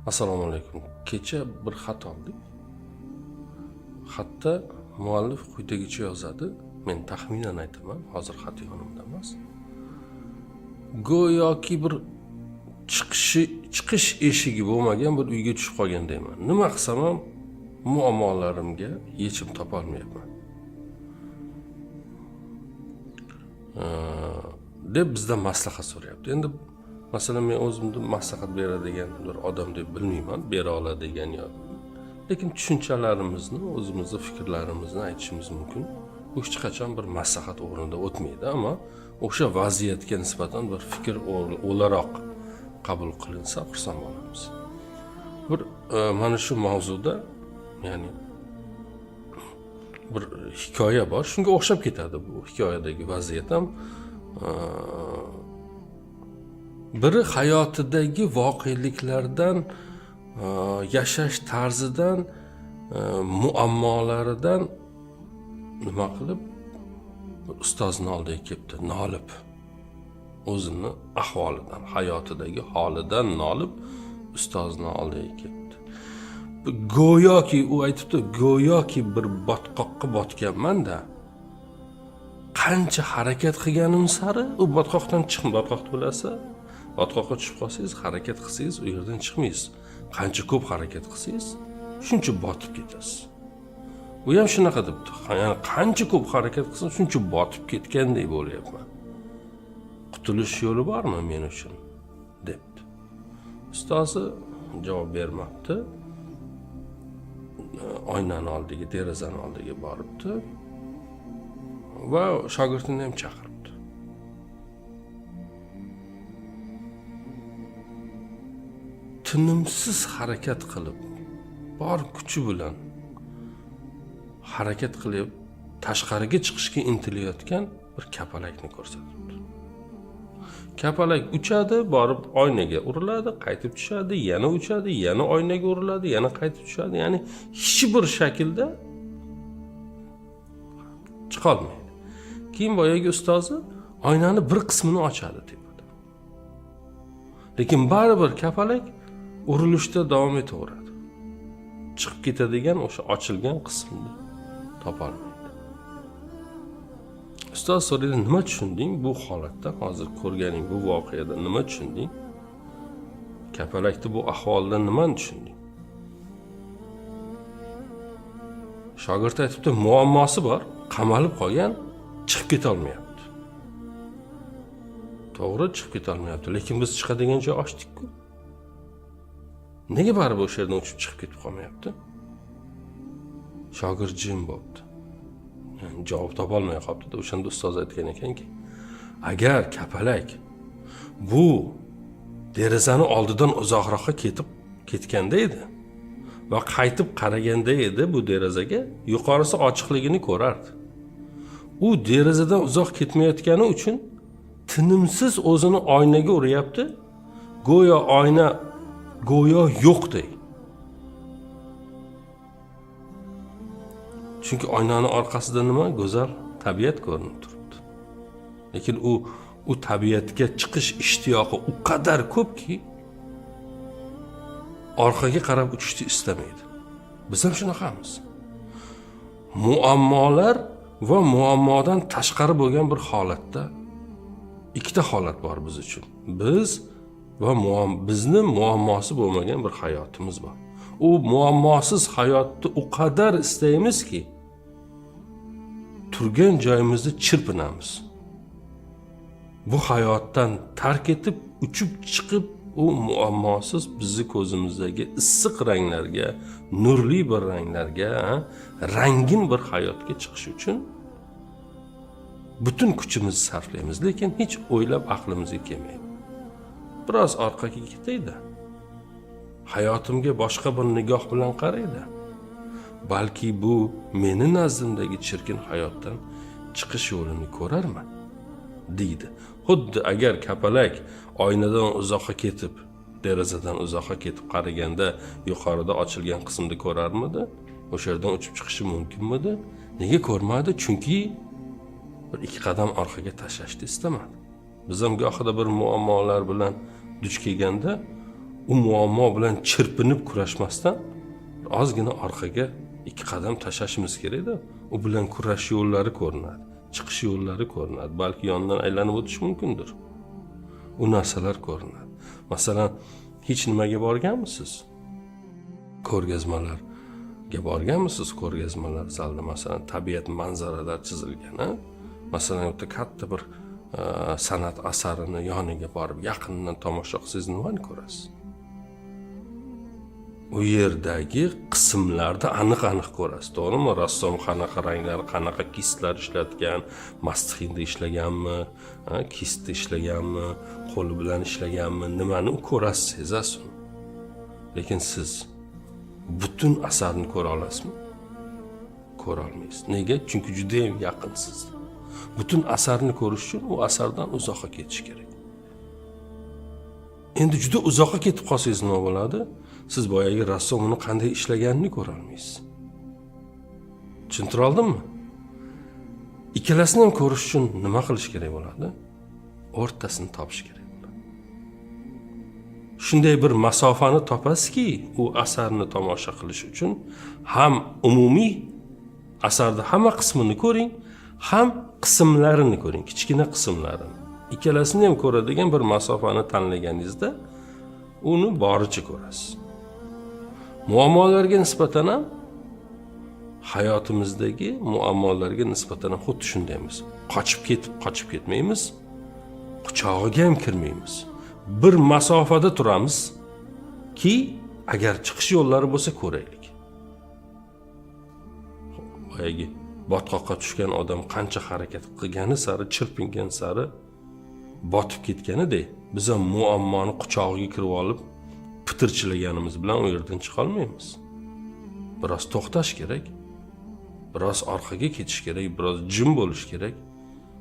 Assalomu alaykum. Kecha bir xat oldik. Xatda muallif quyidagicha yozadi. Men taxminan aytaman, hozir xat yonimda emas. Go'yoki bir chiqish eshigi bo'lmagan bir uyga tushib qolgandayman. Nima qilsam ham muammolarimga yechim topa olmayapman. Deb bizdan maslahat so'rayapti. Endi masalan men o'zimni maslahat beradigan bir odam deb bilmayman, bera oladigan yo'q. Lekin tushunchalarimizni, o'zimizning fikrlarimizni aytishimiz mumkin. Bu hech qachon bir maslahat o'rnida o'tmaydi, ammo o'sha vaziyatga nisbatan bir fikr o'laroq qabul qilinsa xursand bo'lamiz. Bir mana shu mavzuda, ya'ni bir hikoya bor. Shunga o'xshab ketadi bu hikoyadagi vaziyat ham. Biri hayotidagi voqeliklardan, yashash tarzidan, muammolaridan nima qilib ustozning oldiga kelibdi, nolib. O'zini ahvolidan, hayotidagi holidan nolib ustozning oldiga kelibdi. Go'yoki u aytibdi, go'yoki bir botqoqqa botganman-da. Qancha harakat qilganim sari u botqoqdan chiqib, botqoqni bilasiz? Botqoqqa tushib qolsangiz, harakat qilsangiz, u yerdan chiqmaysiz. Qancha ko'p harakat qilsangiz, shuncha botib ketasiz. Bu ham shunaqa debdi. Ya'ni qancha ko'p harakat qilsam, shuncha botib ketgandek bo'lyapman. Qutulish yo'li bormi men uchun? debdi. Ustozi javob bermabdi. Oynani oldiga, derazani oldiga boribdi va shogirdini ham chaqiribdi. Tinimsiz harakat qilib, bor kuchi bilan harakat qilib, tashqariga chiqishga intilayotgan bir kapalakni ko'rsatibdi. Kapalak uchadi, borib oynaga uriladi, qaytib tushadi, yana uchadi, yana oynaga uriladi, yana qaytib tushadi. Ya'ni hech bir shaklda chiqa olmaydi. Keyin boyagi ustozi oynani bir qismini ochadi tepada. Lekin baribir kapalak urilishda davom etaveradi. Chiqib ketadigan o'sha ochilgan qismni topa olmaydi. Ustoz so'raydi, nima tushunding bu holatdan, hozir ko'rganing bu voqeada nima tushunding? Kapalakni bu ahvoldan nimani tushunding? Shogird aytibdi, muammosi bor, qamalib qolgan, chiqib keta olmayapti. To'g'ri, chiqib keta olmayapti, lekin biz chiqadigan joy ochdik-ku. Nega baribir o'sha yerdan uchib chiqib ketib qolmayapti? Shogird jim bo'ldi. Yani javob topa olmay qolibdi. O'shanda ustoz aytgan ekanki, agar kapalak bu derazani oldidan uzoqroqqa ketganda edi va qaytib qaraganda edi bu derazaga, yuqorisi ochiqligini ko'rardi. U derazadan uzoq ketmayotgani uchun tinimsiz o'zini oynaga uryapti. Go'yo oyna go'yo yo'qday. Chunki oynaning orqasida nima? Go'zal tabiat ko'rinib turibdi. Lekin u tabiatga chiqish ishtiyoqi u qadar ko'pki, orqaga qarab uchishni istamaydi. Biz ham shunaqamiz. Muammolar va muammodan tashqari bo'lgan bir holatda ikkita holat bor biz uchun. Biz va bizni muammosi bo'lmagan bir hayotimiz bor. U muammosiz hayotni u qadar istaymizki, turgan joyimizda chirpinamiz. Bu hayotdan tark etib, uchib chiqib, u muammosiz bizni ko'zimizdagi issiq ranglarga, nurli bir ranglarga, rangin bir hayotga chiqish uchun butun kuchimizni sarflaymiz, lekin hech o'ylab aqlimizga kelmaydi. Biroz orqaga ketaydi. Hayotimga boshqa bir nigoh bilan qaraydi. Balki bu meni nazdimdagi chirkin hayotdan chiqish yo'lini ko'rarman, deydi. Xuddi agar kapalak oynadan uzoqqa ketib, derazadan uzoqqa ketib qaraganda yuqorida ochilgan qismni ko'rarmidi? O'sha yerdan uchib chiqishi mumkinmidi? Nega ko'rmadi? Chunki bir ikki qadam orqaga tashlashni istamadi. Biz ham gohida bir muammolar bilan duch kelganda u muammo bilan chirpinib kurashmasdan ozgina orqaga 2 qadam tashlashimiz kerakda. U bilan kurash yo'llari ko'rinadi, chiqish yo'llari ko'rinadi, balki yondan aylanib o'tish mumkindir. U narsalar ko'rinadi. Masalan, hech nimaga borganmisiz? Ko'rgazmalarga borganmisiz? Ko'rgazmalar zalda masalan tabiat manzaralar chizilgan, masalan, o'ta katta bir san'at asarini yoniga borib yaqindan tomosha qilsangiz nimani ko'rasiz? U yerdagi qismlarda aniq ko'rasiz, to'g'rimi? Rassom qanaqa ranglar, qanaqa kistlar ishlatgan, mastinda ishlaganmi, kistda ishlaganmi, qo'li bilan ishlaganmi, nimani ko'rasiz, sezasiz. Lekin siz butun asarni ko'ra olasizmi? Ko'ra olmaysiz. Nega? Chunki juda ham yaqinsiz. Butun asarni ko'rish uchun u asardan uzoqqa ketish kerak. Endi juda uzoqqa ketib qolsangiz nima bo'ladi? Siz boyagi rassom uni qanday ishlaganini ko'ra olmaysiz. Tushuntira oldimmi? Ikkalasini ham ko'rish uchun nima qilish kerak bo'ladi? O'rtasini topish kerak bo'ladi. Shunday bir masofani topasizki, u asarni tomosha qilish uchun ham umumiy asarda hamma qismini ko'ring, ham qismlarini ko'ring, kichkina qismlarini. Ikkalasini ham ko'radigan bir masofani tanlaganingizda uni boricha ko'rasiz. Muammolarga nisbatan ham hayotimizdagi muammolarga nisbatan ham xuddi shundaymiz. Qochib ketmaymiz, quchog'iga ham kirmaymiz. Bir masofada turamiz ki agar chiqish yo'llari bo'lsa ko'raylik. Boyagi botqoqqa tushgan odam qancha harakat qilgani sari, chirpingan sari botib ketganidek, biz ham muammoni quchog'iga kirib olib pitirchilaganimiz bilan u yerdan chiqa olmaymiz. Biroz to'xtash kerak, biroz orqaga ketish kerak, biroz jim bo'lish kerak,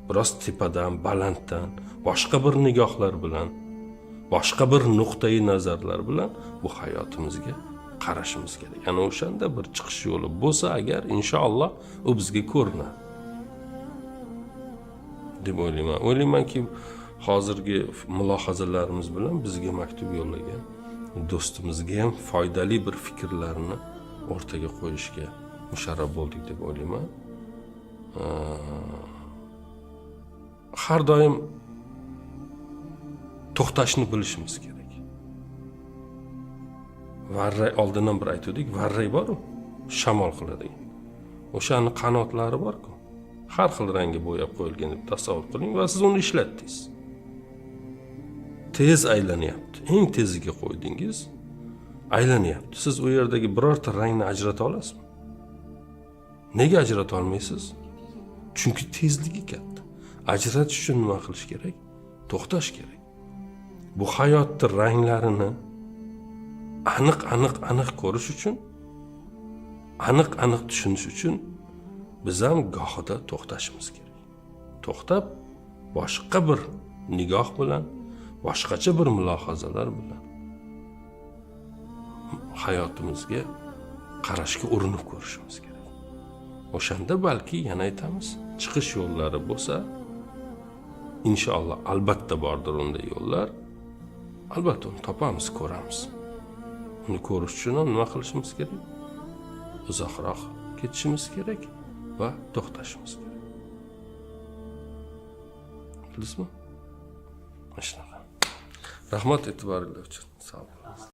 biroz tepadan, balanddan, boshqa bir nigohlar bilan, boshqa bir nuqtai nazarlar bilan bu hayotimizga qarashimiz kerak. Ana o'shanda bir chiqish yo'li bo'lsa agar inshaalloh u bizga ko'rinadi deb o'ylayman. O'ylaymanki hozirgi mulohazalarimiz bilan bizga maktub yo'llagan do'stimizga ham foydali bir fikrlarni o'rtaga qo'yishga musharraf bo'ldik deb o'ylayman. Har doim to'xtashni bilishimiz kerak. Varray oldindan bir aytdik, varray bor-ku, shamol qiladigan. O'shani qanotlari bor-ku. Har xil rangga bo'yab qo'yilgan deb tasavvur qiling va siz uni ishlatdingiz. Tez aylanyapti. Eng teziga qo'ydingiz, aylanyapti. Siz u yerdagi birorta rangni ajrata olasizmi? Nega ajrata olmaysiz? Chunki tezligi katta. Ajratish uchun nima qilish kerak? To'xtash kerak. Bu hayotning ranglarini aniq ko'rish uchun, aniq tushunish uchun biz ham gohida to'xtashimiz kerak. To'xtab, boshqa bir nigoh bilan, boshqacha bir mulohazalar bilan hayotimizga qarashga urinib ko'rishimiz kerak. O'shanda balki yana aytamiz, chiqish yo'llari bo'lsa, inshaalloh albatta bordir unday yo'llar. Albatta uni topamiz, ko'ramiz. Uni ko'rish uchun ham nima qilishimiz kerak? Uzoqroq ketishimiz kerak va to'xtashimiz kerak. Bildingizmi? Mana shunaqa. Rahmat e'tiboringlar uchun. Sog' bo'ling.